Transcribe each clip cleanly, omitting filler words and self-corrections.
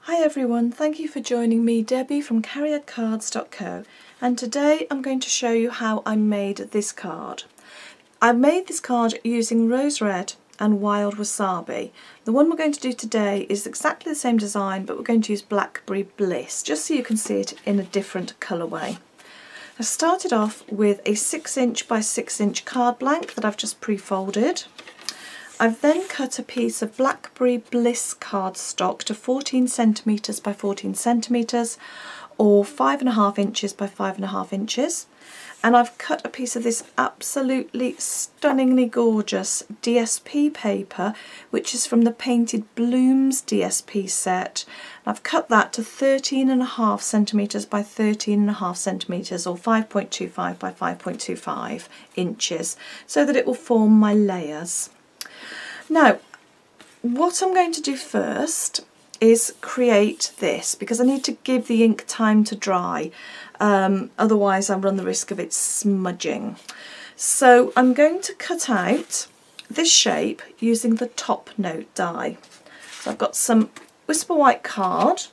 Hi everyone, thank you for joining me, Debbie from cariadcards.co, and today I'm going to show you how I made this card. I made this card using rose red and wild wasabi. The one we're going to do today is exactly the same design, but we're going to use Blackberry Bliss, just so you can see it in a different colourway. I started off with a 6" by 6" card blank that I've just pre-folded. I've then cut a piece of Blackberry Bliss cardstock to 14cm by 14cm, or 5.5 inches by 5.5 inches, and I've cut a piece of this absolutely stunningly gorgeous DSP paper, which is from the Painted Blooms DSP set. I've cut that to 13.5cm by 13.5cm, or 5.25 by 5.25 inches, so that it will form my layers. Now, what I'm going to do first is create this, because I need to give the ink time to dry, otherwise I run the risk of it smudging. So I'm going to cut out this shape using the top note die. So I've got some Whisper White card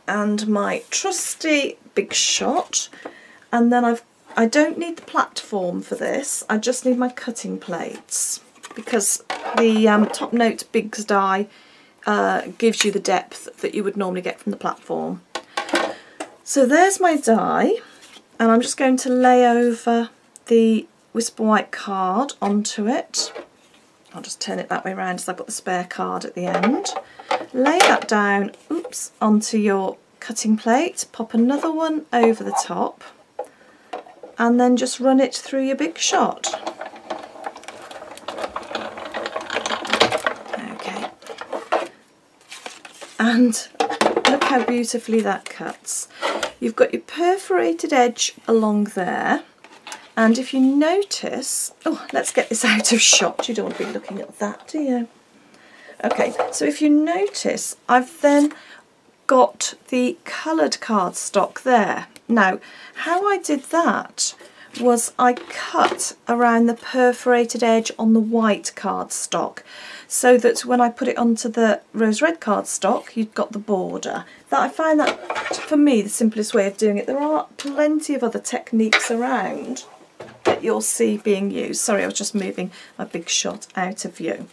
and my trusty Big Shot, and then I don't need the platform for this, I just need my cutting plates, because the top note Big's die gives you the depth that you would normally get from the platform. So there's my die, and I'm just going to lay over the Whisper White card onto it. I'll just turn it that way around so I've got the spare card at the end. Lay that down, oops, onto your cutting plate, pop another one over the top, and then just run it through your Big Shot. And look how beautifully that cuts. You've got your perforated edge along there, and if you notice, oh, let's get this out of shot, you don't want to be looking at that, do you? Okay, so if you notice, I've then got the coloured cardstock there. Now, how I did that was I cut around the perforated edge on the white cardstock, so that when I put it onto the rose red cardstock, you've got the border. I find that, for me, the simplest way of doing it. There are plenty of other techniques around that you'll see being used. Sorry, I was just moving my Big Shot out of view.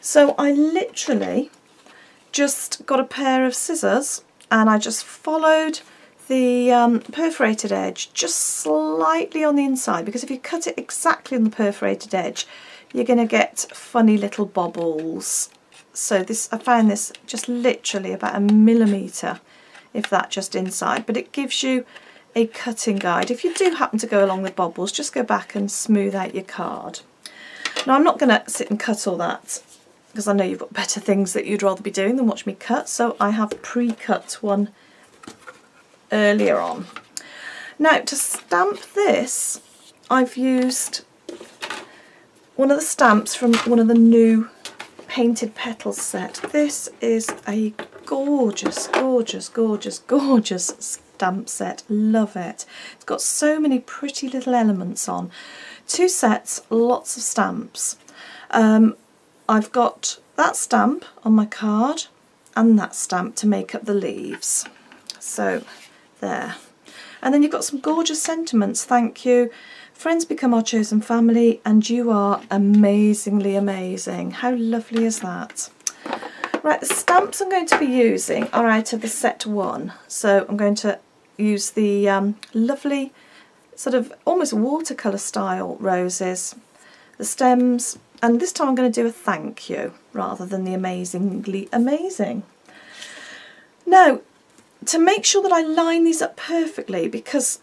So I literally just got a pair of scissors and I just followed the perforated edge just slightly on the inside, because if you cut it exactly on the perforated edge, you're going to get funny little bobbles. So I found this just literally about 1 millimetre, if that, just inside, but it gives you a cutting guide. If you do happen to go along with bobbles, just go back and smooth out your card. Now, I'm not going to sit and cut all that, because I know you've got better things that you'd rather be doing than watch me cut, so I have pre-cut one earlier on. Now, to stamp this, I've used one of the stamps from one of the new Painted Petals set. This is a gorgeous, gorgeous, gorgeous, gorgeous stamp set. Love it. It's got so many pretty little elements on. 2 sets, lots of stamps. I've got that stamp on my card and that stamp to make up the leaves. So there. And then you've got some gorgeous sentiments. Thank you. Friends become our chosen family, and you are amazingly amazing. How lovely is that? Right, the stamps I'm going to be using are out of the set 1. So I'm going to use the lovely sort of almost watercolour style roses, the stems, and this time I'm going to do a thank you rather than the amazingly amazing. Now, to make sure that I line these up perfectly, because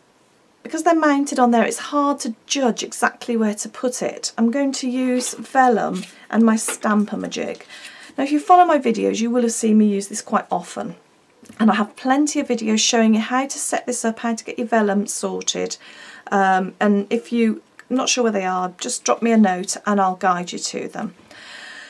they're mounted on there, it's hard to judge exactly where to put it. I'm going to use vellum and my Stampin-Majig. Now, if you follow my videos, you will have seen me use this quite often. And I have plenty of videos showing you how to set this up, how to get your vellum sorted. And if you're not sure where they are, just drop me a note and I'll guide you to them.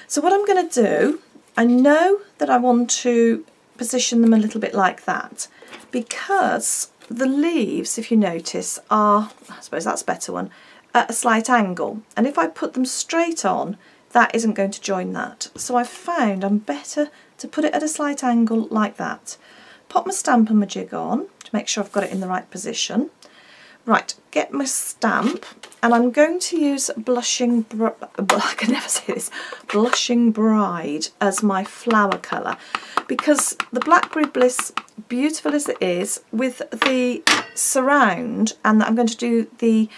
So what I'm going to do, I know that I want to position them a little bit like that, because the leaves, if you notice, are, I suppose that's a better one, at a slight angle, and if I put them straight on, that isn't going to join that. So I've found I'm better to put it at a slight angle like that. Pop my Stampin' jig on to make sure I've got it in the right position. Right, get my stamp, and I'm going to use Blushing Bride as my flower colour, because the Blackberry Bliss, beautiful as it is, with the surround, and I'm going to do the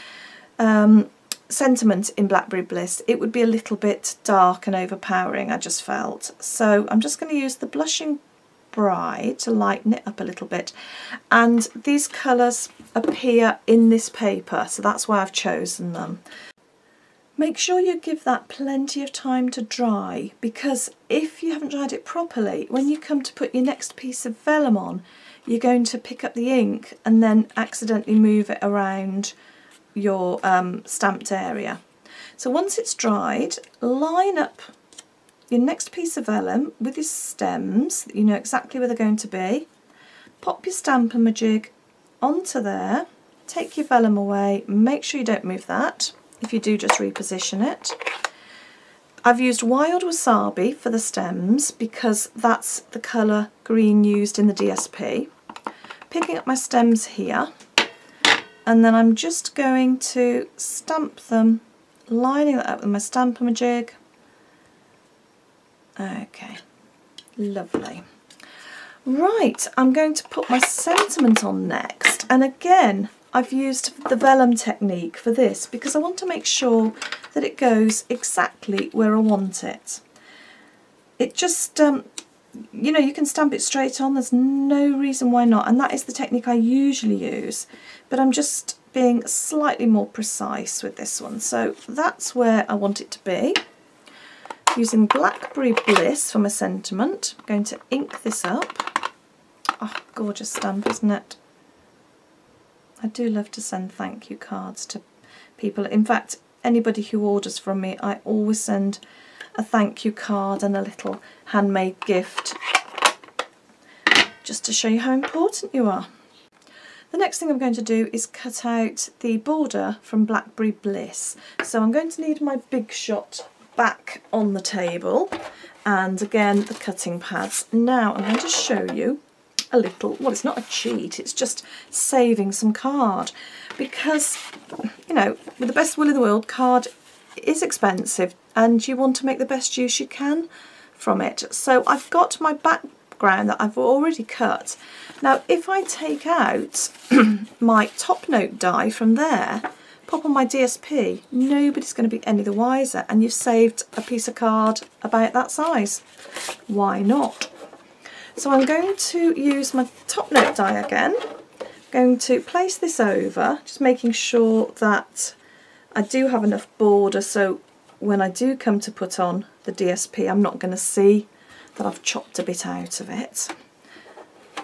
sentiment in Blackberry Bliss, it would be a little bit dark and overpowering, I just felt. So I'm just going to use the Blushing Bride to lighten it up a little bit, and these colours appear in this paper, so that's why I've chosen them. Make sure you give that plenty of time to dry, because if you haven't dried it properly, when you come to put your next piece of vellum on, you're going to pick up the ink and then accidentally move it around your stamped area. So once it's dried, line up your next piece of vellum with your stems, you know exactly where they're going to be. Pop your Stampin' jig onto there, take your vellum away, make sure you don't move that. If you do, just reposition it. I've used Wild Wasabi for the stems because that's the colour green used in the DSP. Picking up my stems here, and then I'm just going to stamp them, lining that up with my Stampin' jig. Okay, lovely. Right, I'm going to put my sentiment on next, and again I've used the vellum technique for this because I want to make sure that it goes exactly where I want it. It just, you know, you can stamp it straight on, there's no reason why not, and that is the technique I usually use, but I'm just being slightly more precise with this one, so that's where I want it to be. Using Blackberry Bliss for my sentiment, I'm going to ink this up. Oh, gorgeous stamp, isn't it? I do love to send thank you cards to people. In fact, anybody who orders from me, I always send a thank you card and a little handmade gift, just to show you how important you are. The next thing I'm going to do is cut out the border from Blackberry Bliss. So I'm going to need my Big Shot back on the table, and again the cutting pads. Now I'm going to show you a little, well, it's not a cheat, it's just saving some card, because, you know, with the best will in the world, card is expensive and you want to make the best use you can from it. So I've got my background that I've already cut. Now if I take out my top note die from there, pop on my DSP, nobody's going to be any the wiser, and you've saved a piece of card about that size. Why not? So I'm going to use my top note die again. I'm going to place this over, just making sure that I do have enough border so when I do come to put on the DSP, I'm not going to see that I've chopped a bit out of it.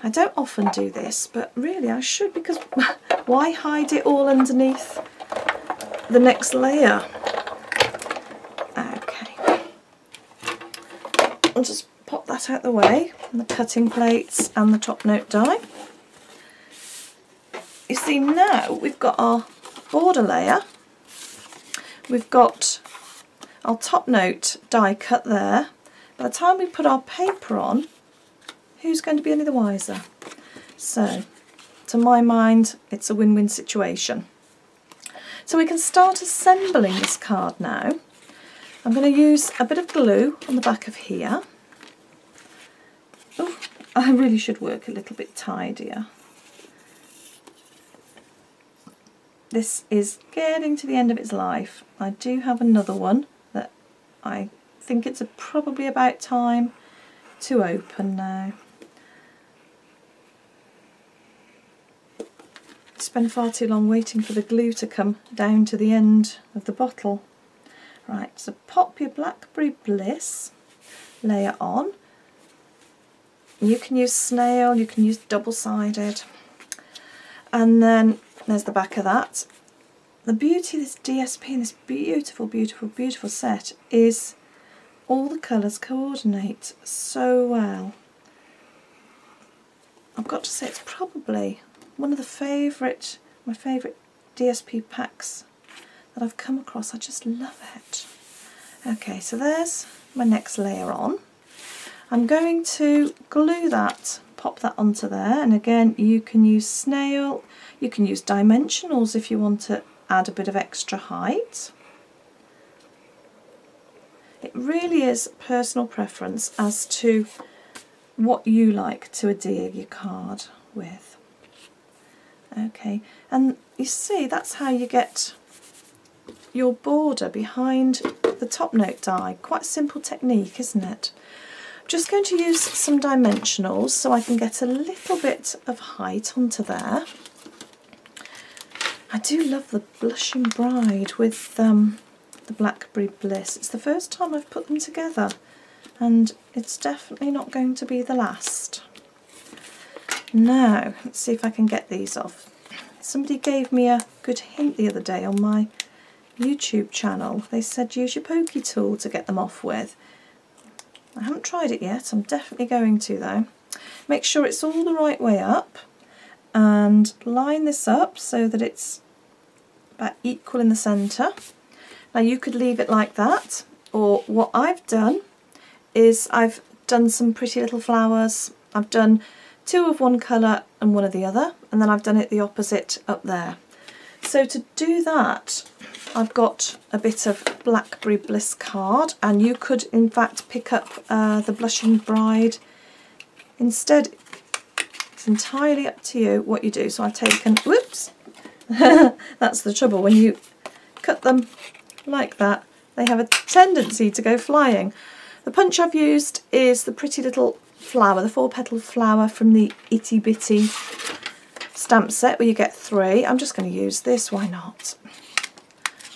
I don't often do this, but really I should, because why hide it all underneath the next layer? Okay, I'll just pop that out the way, and the cutting plates and the top note die. You see, now we've got our border layer, we've got our top note die cut there. By the time we put our paper on, who's going to be any the wiser? So, to my mind, it's a win-win situation. So we can start assembling this card now. I'm going to use a bit of glue on the back of here. Oh, I really should work a little bit tidier. This is getting to the end of its life. I do have another one that I think it's probably about time to open now. Spend far too long waiting for the glue to come down to the end of the bottle. Right, so pop your Blackberry Bliss layer on. You can use snail, you can use double-sided, and then there's the back of that. The beauty of this DSP and this beautiful, beautiful, beautiful set is all the colours coordinate so well. I've got to say it's probably one of my favourite DSP packs that I've come across. I just love it. Okay, so there's my next layer on. I'm going to glue that, pop that onto there, and again you can use snail, you can use dimensionals if you want to add a bit of extra height. It really is personal preference as to what you like to adhere your card with. Okay, and you see that's how you get your border behind the top note die. Quite a simple technique, isn't it? I'm just going to use some dimensionals so I can get a little bit of height onto there. I do love the Blushing Bride with the Blackberry Bliss. It's the first time I've put them together, and it's definitely not going to be the last. Now, let's see if I can get these off. Somebody gave me a good hint the other day on my YouTube channel. They said use your pokey tool to get them off with. I haven't tried it yet, I'm definitely going to though. Make sure it's all the right way up and line this up so that it's about equal in the centre. Now you could leave it like that, or what I've done is I've done some pretty little flowers. I've done 2 of one colour and 1 of the other, and then I've done it the opposite up there. So to do that, I've got a bit of Blackberry Bliss card, and you could in fact pick up the Blushing Bride instead. It's entirely up to you what you do. So I've taken, whoops, that's the trouble, when you cut them like that they have a tendency to go flying. The punch I've used is the pretty little flower, the 4-petal flower from the Itty Bitty stamp set where you get 3. I'm just going to use this, why not?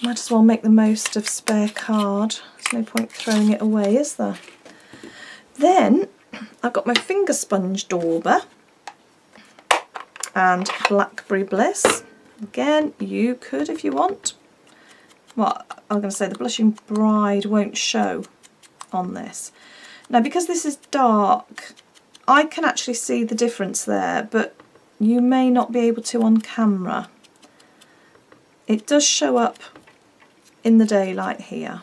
Might as well make the most of spare card. There's no point throwing it away, is there? Then I've got my finger sponge dauber and Blackberry Bliss. Again, you could if you want. Well, I'm going to say the Blushing Bride won't show on this. Now because this is dark, I can actually see the difference there, but you may not be able to on camera. It does show up in the daylight here.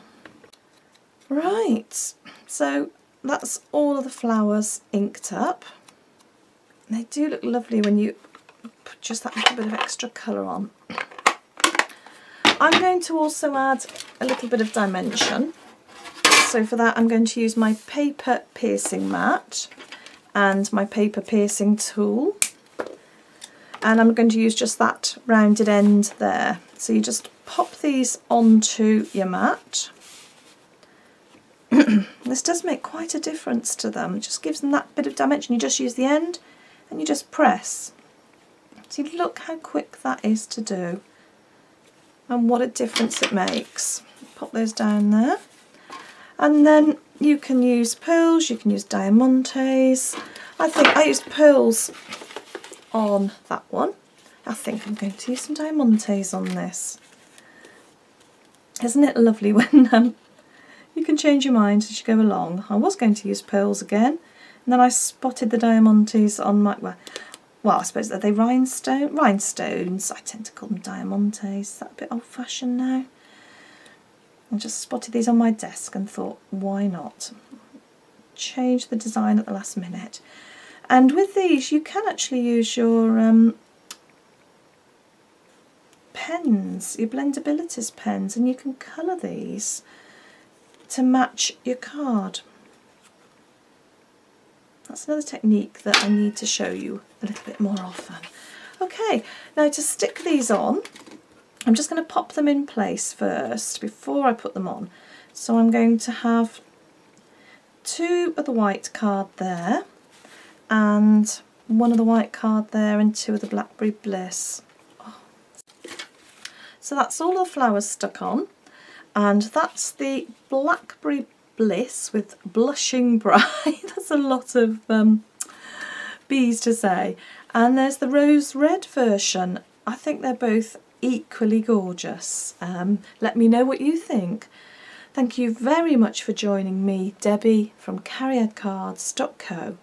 Right, so that's all of the flowers inked up. They do look lovely when you put just that little bit of extra colour on. I'm going to also add a little bit of dimension. So for that I'm going to use my paper piercing mat and my paper piercing tool. And I'm going to use just that rounded end there. So you just pop these onto your mat. This does make quite a difference to them. It just gives them that bit of dimension. You just use the end and you just press. See, look how quick that is to do and what a difference it makes. Pop those down there. And then you can use pearls, you can use diamantes. I think I used pearls on that one. I think I'm going to use some diamantes on this. Isn't it lovely when you can change your mind as you go along? I was going to use pearls again, and then I spotted the diamantes on my, well I suppose that they rhinestones. I tend to call them diamantes. Is that a bit old-fashioned now? I just spotted these on my desk and thought, why not? Change the design at the last minute. And with these you can actually use your pens, your Blendabilities pens, and you can colour these to match your card. That's another technique that I need to show you a little bit more often. Okay, now to stick these on, I'm just going to pop them in place first before I put them on. So I'm going to have 2 of the white card there, and 1 of the white card there, and 2 of the Blackberry Bliss. Oh. So that's all the flowers stuck on, and that's the Blackberry Bliss with Blushing Bride. That's a lot of B's to say. And there's the rose red version. I think they're both equally gorgeous. Let me know what you think. Thank you very much for joining me, Debbie from cariadcards.co.